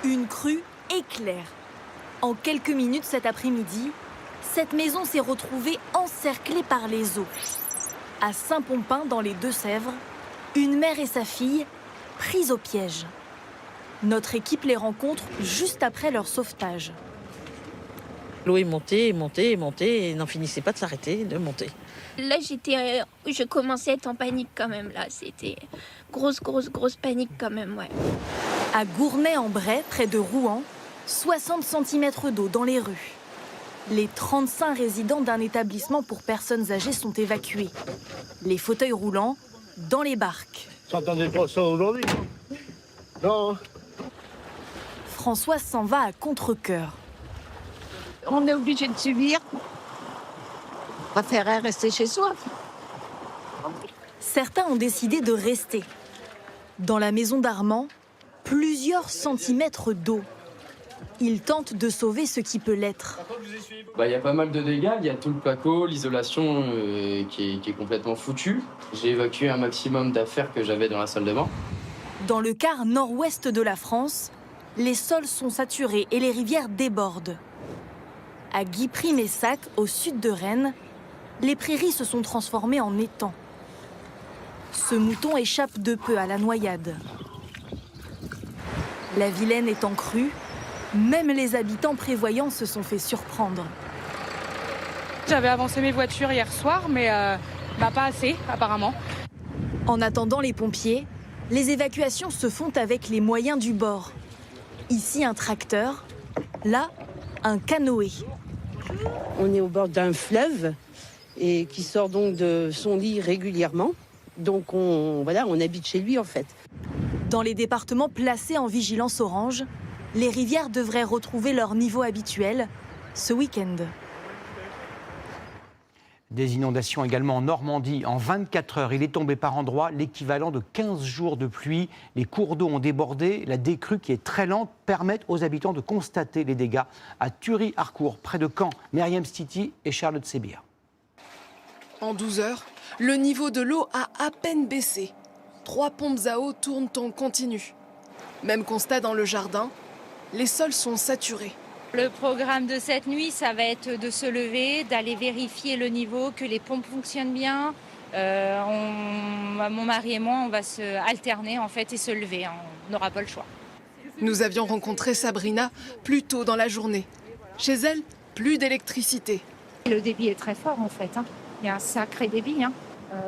Une crue éclair. En quelques minutes cet après-midi, cette maison s'est retrouvée encerclée par les eaux. À Saint-Pompin, dans les Deux-Sèvres, une mère et sa fille prises au piège. Notre équipe les rencontre juste après leur sauvetage. L'eau est montée, montée, montée et n'en finissait pas de s'arrêter, de monter. Là, je commençais à être en panique quand même. Là, c'était grosse panique quand même, ouais. À Gournay-en-Bray, près de Rouen, 60 cm d'eau dans les rues. Les 35 résidents d'un établissement pour personnes âgées sont évacués. Les fauteuils roulants dans les barques. S'entendait pas ça aujourd'hui? Non. Françoise s'en va à contre-cœur. On est obligé de subir. On préférait rester chez soi. Certains ont décidé de rester. Dans la maison d'Armand, plusieurs centimètres d'eau. Ils tentent de sauver ce qui peut l'être. Il y a pas mal de dégâts, il y a tout le placo, l'isolation qui est complètement foutue. J'ai évacué un maximum d'affaires que j'avais dans la salle de bain. Dans le quart nord-ouest de la France, les sols sont saturés et les rivières débordent. À Guipry-Messac, au sud de Rennes, les prairies se sont transformées en étangs. Ce mouton échappe de peu à la noyade. La Vilaine est en crue, même les habitants prévoyants se sont fait surprendre. J'avais avancé mes voitures hier soir, mais pas assez, apparemment. En attendant les pompiers, les évacuations se font avec les moyens du bord. Ici, un tracteur, là, un canoë. On est au bord d'un fleuve et qui sort donc de son lit régulièrement. Donc on habite chez lui en fait. Dans les départements placés en vigilance orange, les rivières devraient retrouver leur niveau habituel ce week-end. Des inondations également en Normandie. En 24 heures, il est tombé par endroits l'équivalent de 15 jours de pluie. Les cours d'eau ont débordé. La décrue, qui est très lente, permet aux habitants de constater les dégâts à Thury-Harcourt, près de Caen. Myriam Stiti et Charlotte Sébir. En 12 heures, le niveau de l'eau a à peine baissé. 3 pompes à eau tournent en continu. Même constat dans le jardin, les sols sont saturés. Le programme de cette nuit, ça va être de se lever, d'aller vérifier le niveau, que les pompes fonctionnent bien. Mon mari et moi, on va se alterner en fait et se lever. On n'aura pas le choix. Nous avions rencontré Sabrina plus tôt dans la journée. Chez elle, plus d'électricité. Le débit est très fort en fait. Il y a un sacré débit.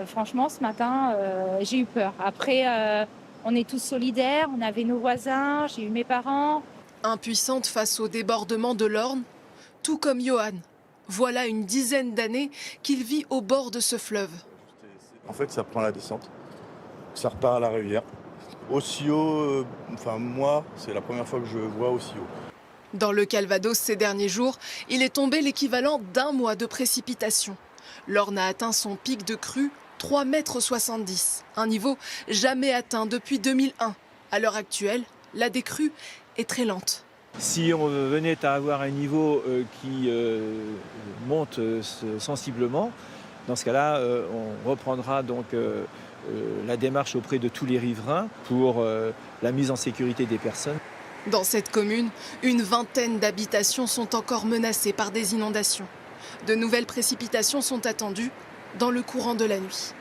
Franchement, ce matin, j'ai eu peur. Après, on est tous solidaires. On avait nos voisins, j'ai eu mes parents. Impuissante face au débordement de l'Orne, tout comme Johan. Voilà une dizaine d'années qu'il vit au bord de ce fleuve. En fait, ça prend la descente. Ça repart à la rivière. Aussi haut, moi, c'est la première fois que je vois aussi haut. Dans le Calvados, ces derniers jours, il est tombé l'équivalent d'1 mois de précipitation. L'Orne a atteint son pic de crue, 3,70 m, un niveau jamais atteint depuis 2001. À l'heure actuelle, la décrue est très lente. Si on venait à avoir un niveau qui monte sensiblement, dans ce cas-là, on reprendra donc la démarche auprès de tous les riverains pour la mise en sécurité des personnes. Dans cette commune, une vingtaine d'habitations sont encore menacées par des inondations. De nouvelles précipitations sont attendues dans le courant de la nuit.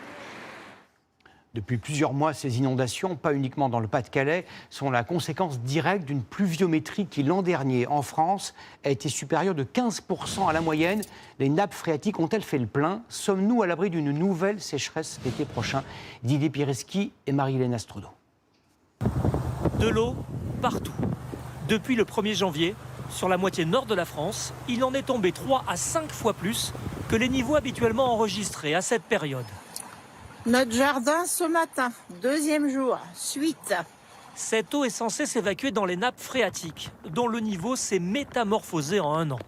Depuis plusieurs mois, ces inondations, pas uniquement dans le Pas-de-Calais, sont la conséquence directe d'une pluviométrie qui, l'an dernier, en France, a été supérieure de 15% à la moyenne. Les nappes phréatiques ont-elles fait le plein? Sommes-nous à l'abri d'une nouvelle sécheresse l'été prochain? Didier Pireski et Marie-Hélène Astrodo. De l'eau partout. Depuis le 1er janvier, sur la moitié nord de la France, il en est tombé 3 à 5 fois plus que les niveaux habituellement enregistrés à cette période. Notre jardin ce matin, 2e jour, suite. Cette eau est censée s'évacuer dans les nappes phréatiques, dont le niveau s'est métamorphosé en 1 an.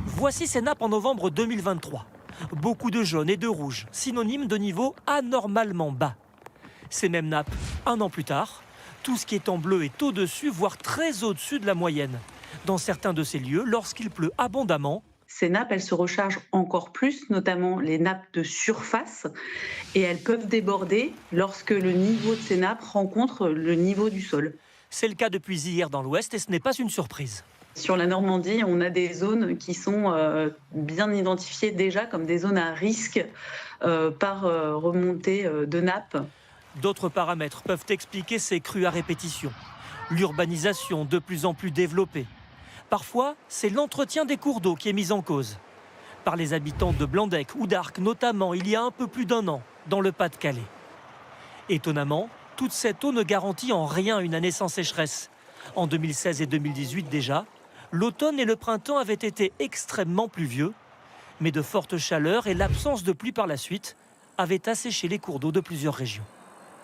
Voici ces nappes en novembre 2023. Beaucoup de jaune et de rouge, synonymes de niveau anormalement bas. Ces mêmes nappes, 1 an plus tard, tout ce qui est en bleu est au-dessus, voire très au-dessus de la moyenne. Dans certains de ces lieux, lorsqu'il pleut abondamment, ces nappes, elles se rechargent encore plus, notamment les nappes de surface, et elles peuvent déborder lorsque le niveau de ces nappes rencontre le niveau du sol. C'est le cas depuis hier dans l'Ouest et ce n'est pas une surprise. Sur la Normandie, on a des zones qui sont bien identifiées déjà comme des zones à risque par remontée de nappe. D'autres paramètres peuvent expliquer ces crues à répétition. L'urbanisation de plus en plus développée. Parfois, c'est l'entretien des cours d'eau qui est mis en cause. Par les habitants de Blandec ou d'Arques notamment, il y a un peu plus d'1 an, dans le Pas-de-Calais. Étonnamment, toute cette eau ne garantit en rien une année sans sécheresse. En 2016 et 2018 déjà, l'automne et le printemps avaient été extrêmement pluvieux, mais de fortes chaleurs et l'absence de pluie par la suite avaient asséché les cours d'eau de plusieurs régions.